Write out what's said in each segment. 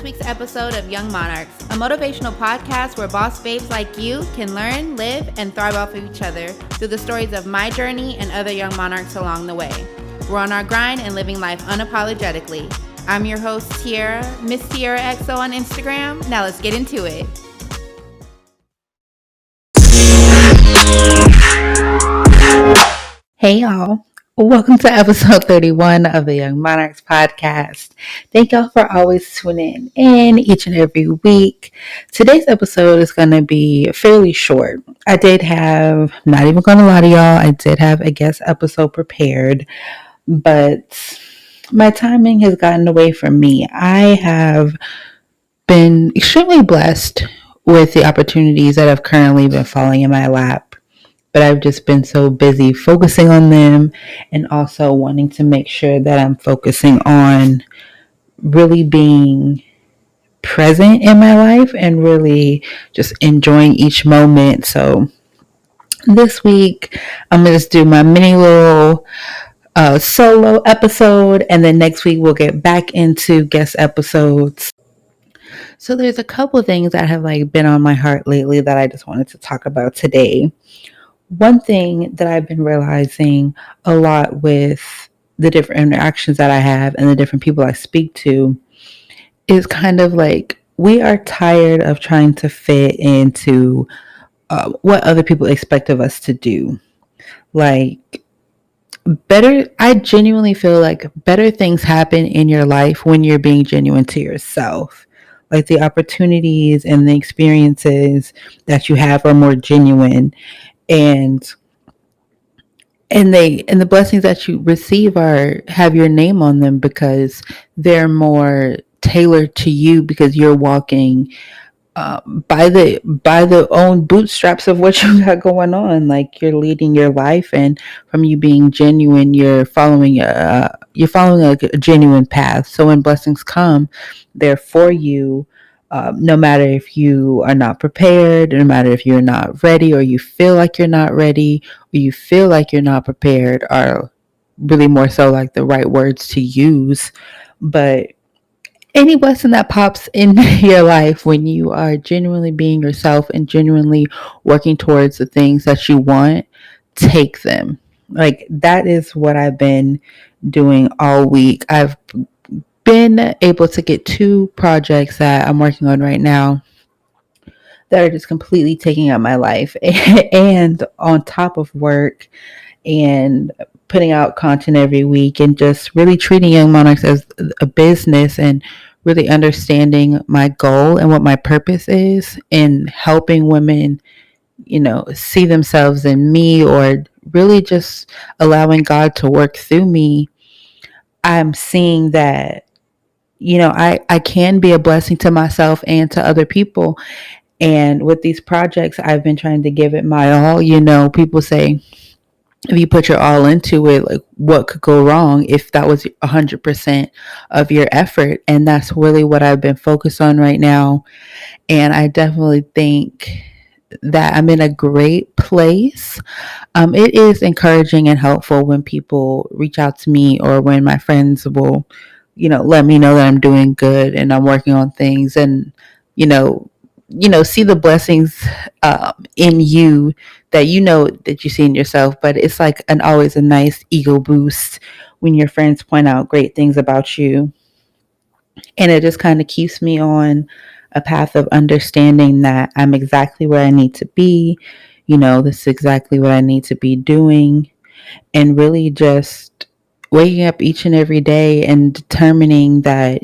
week's episode of Young Monarchs, a motivational podcast where boss babes like you can learn, live, and thrive off of each other through the stories of my journey and other young monarchs along the way. We're on our grind and living life unapologetically. I'm your host, Tiara, Miss Tiara XO on Instagram. Now let's get into it. Hey y'all. Welcome to episode 31 of the Young Monarchs podcast. Thank y'all for always tuning in each and every week. Today's episode is going to be fairly short. I did have, not even going to lie to y'all, I did have a guest episode prepared, but my timing has gotten away from me. I have been extremely blessed with the opportunities that have currently been falling in my lap. But I've just been so busy focusing on them and also wanting to make sure that I'm focusing on really being present in my life and really just enjoying each moment. So this week, I'm going to just do my mini little solo episode, and then next week we'll get back into guest episodes. So there's a couple things that have been on my heart lately that I just wanted to talk about today. One thing that I've been realizing a lot with the different interactions that I have and the different people I speak to is kind of like we are tired of trying to fit into what other people expect of us to do. I genuinely feel like better things happen in your life when you're being genuine to yourself. Like the opportunities and the experiences that you have are more genuine. And the blessings that you receive have your name on them because they're more tailored to you because you're walking by the own bootstraps of what you got going on. Like you're leading your life, and from you being genuine, you're following a genuine path. So when blessings come, they're for you. No matter if you are not prepared, no matter if you're not ready, or you feel like you're not ready, or you feel like you're not prepared, are really more so like the right words to use. But any blessing that pops in your life when you are genuinely being yourself and genuinely working towards the things that you want, take them. Like that is what I've been doing all week. I've been able to get 2 projects that I'm working on right now that are just completely taking up my life and on top of work and putting out content every week and just really treating Young Monarchs as a business and really understanding my goal and what my purpose is in helping women, see themselves in me, or really just allowing God to work through me. I'm seeing that I can be a blessing to myself and to other people. And with these projects, I've been trying to give it my all. People say, if you put your all into it, like what could go wrong if that was 100% of your effort? And that's really what I've been focused on right now. And I definitely think that I'm in a great place. It is encouraging and helpful when people reach out to me or when my friends will let me know that I'm doing good and I'm working on things, and see the blessings in you that that you see in yourself. But it's like always a nice ego boost when your friends point out great things about you, and it just kind of keeps me on a path of understanding that I'm exactly where I need to be. This is exactly what I need to be doing, and really just waking up each and every day and determining that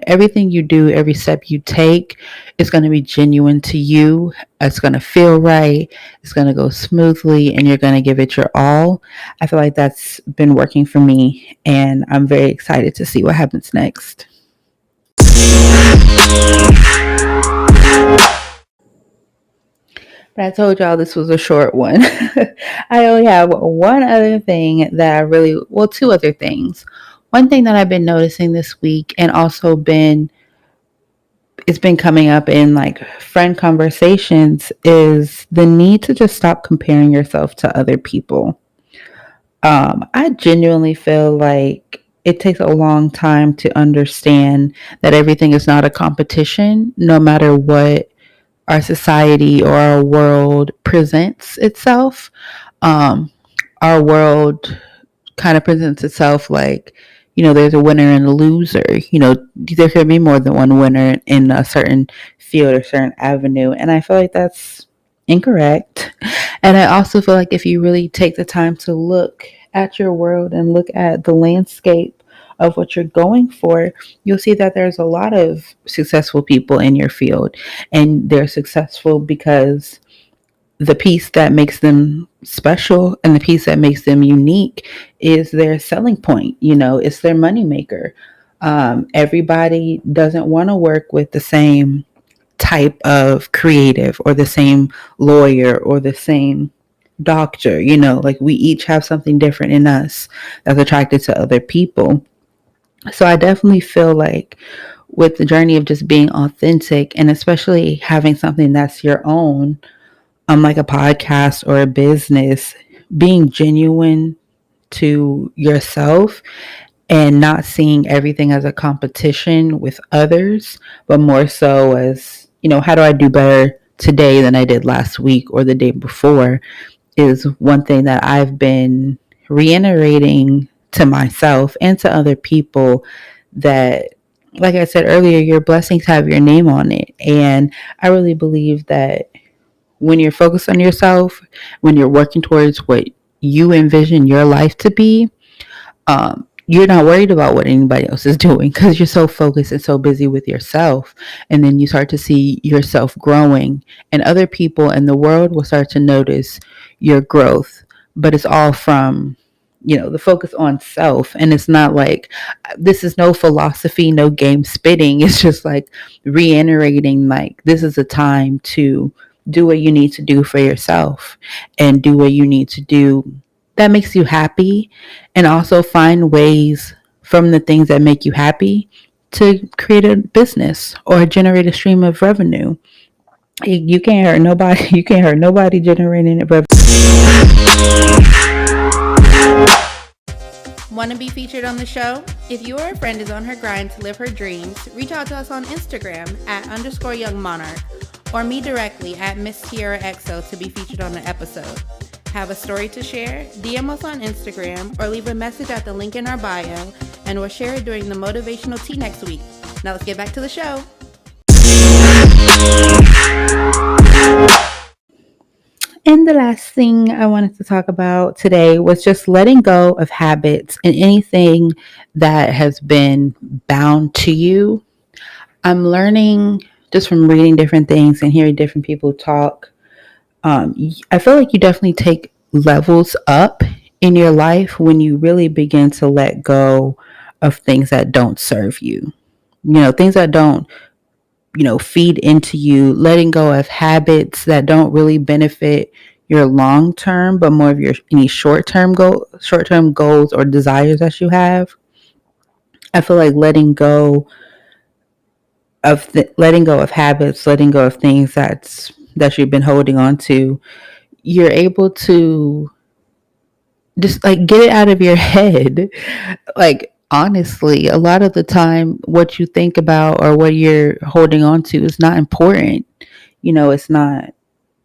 everything you do, every step you take is going to be genuine to you. It's going to feel right. It's going to go smoothly, and you're going to give it your all. I feel like that's been working for me, and I'm very excited to see what happens next. But I told y'all this was a short one. I only have one other thing that two other things. One thing that I've been noticing this week, and also it's been coming up in friend conversations, is the need to just stop comparing yourself to other people. I genuinely feel like it takes a long time to understand that everything is not a competition, no matter what our society or our world presents itself. Um, our world kind of presents itself like, there's a winner and a loser. There could be more than one winner in a certain field or certain avenue. And I feel like that's incorrect. And I also feel like if you really take the time to look at your world and look at the landscape of what you're going for, you'll see that there's a lot of successful people in your field. And they're successful because the piece that makes them special and the piece that makes them unique is their selling point. It's their moneymaker. Everybody doesn't want to work with the same type of creative or the same lawyer or the same doctor. Like we each have something different in us that's attracted to other people. So I definitely feel like with the journey of just being authentic and especially having something that's your own, like a podcast or a business, being genuine to yourself and not seeing everything as a competition with others, but more so as, how do I do better today than I did last week or the day before, is one thing that I've been reiterating to myself and to other people, that, like I said earlier, your blessings have your name on it. And I really believe that when you're focused on yourself, when you're working towards what you envision your life to be, you're not worried about what anybody else is doing because you're so focused and so busy with yourself. And then you start to see yourself growing, and other people in the world will start to notice your growth. But it's all from, the focus on self. And it's not like this is no philosophy, no game spitting. It's just like reiterating, like, this is a time to do what you need to do for yourself and do what you need to do that makes you happy, and also find ways from the things that make you happy to create a business or generate a stream of revenue. You can't hurt nobody. You can't hurt nobody generating revenue. Want to be featured on the show? If you or a friend is on her grind to live her dreams, reach out to us on Instagram @_youngmonarch or me directly @Miss Tiara XO to be featured on an episode. Have a story to share? DM us on Instagram or leave a message at the link in our bio, and we'll share it during the motivational tea next week. Now let's get back to the show. And the last thing I wanted to talk about today was just letting go of habits and anything that has been bound to you. I'm learning just from reading different things and hearing different people talk. I feel like you definitely take levels up in your life when you really begin to let go of things that don't serve you. Things that don't, feed into you, letting go of habits that don't really benefit your long term, but more of your any short term goals or desires that you have. I feel like letting go of habits, letting go of things that you've been holding on to, you're able to just like get it out of your head. Like, honestly, a lot of the time, what you think about or what you're holding on to is not important. It's not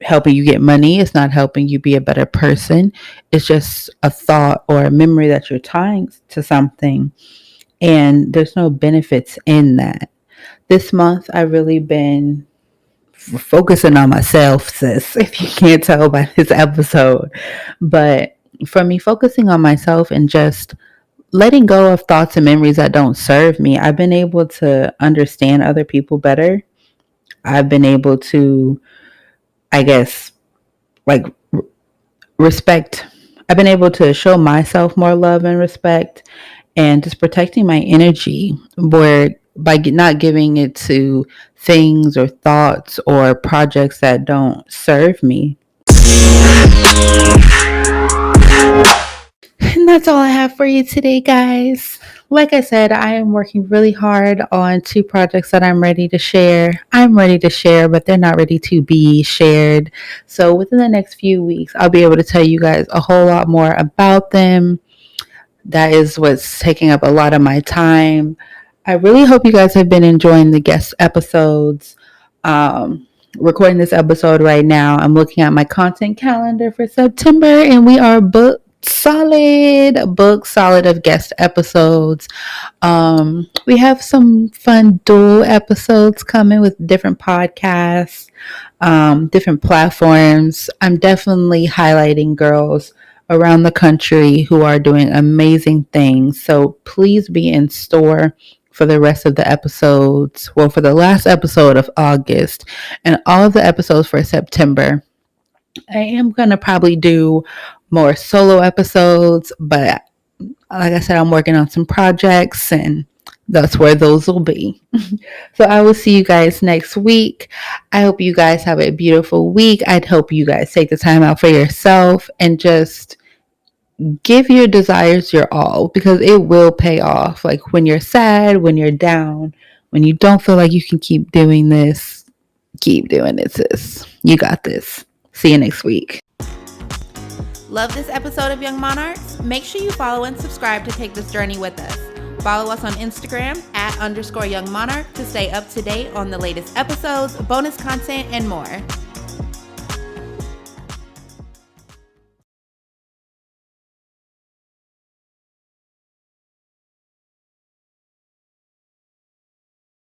helping you get money. It's not helping you be a better person. It's just a thought or a memory that you're tying to something. And there's no benefits in that. This month, I've really been focusing on myself, sis, if you can't tell by this episode. But for me, focusing on myself and just letting go of thoughts and memories that don't serve me, I've been able to understand other people better. I've been able to, I guess, like respect. I've been able to show myself more love and respect, and just protecting my energy, where by not giving it to things or thoughts or projects that don't serve me. And that's all I have for you today, guys. Like I said, I am working really hard on 2 projects that I'm ready to share. I'm ready to share, but they're not ready to be shared. So within the next few weeks, I'll be able to tell you guys a whole lot more about them. That is what's taking up a lot of my time. I really hope you guys have been enjoying the guest episodes. Um, Recording this episode right now, I'm looking at my content calendar for September, and we are booked solid of guest episodes. We have some fun dual episodes coming with different podcasts, different platforms. I'm definitely highlighting girls around the country who are doing amazing things. So please be in store for the rest of the episodes. Well, for the last episode of August and all of the episodes for September. I am going to probably do more solo episodes, but like I said, I'm working on some projects and that's where those will be. So I will see you guys next week. I hope you guys have a beautiful week. I'd hope you guys take the time out for yourself and just give your desires your all because it will pay off. Like when you're sad, when you're down, when you don't feel like you can keep doing this, keep doing it, sis. You got this. See you next week. Love this episode of Young Monarchs? Make sure you follow and subscribe to take this journey with us. Follow us on Instagram @_Young Monarch to stay up to date on the latest episodes, bonus content, and more.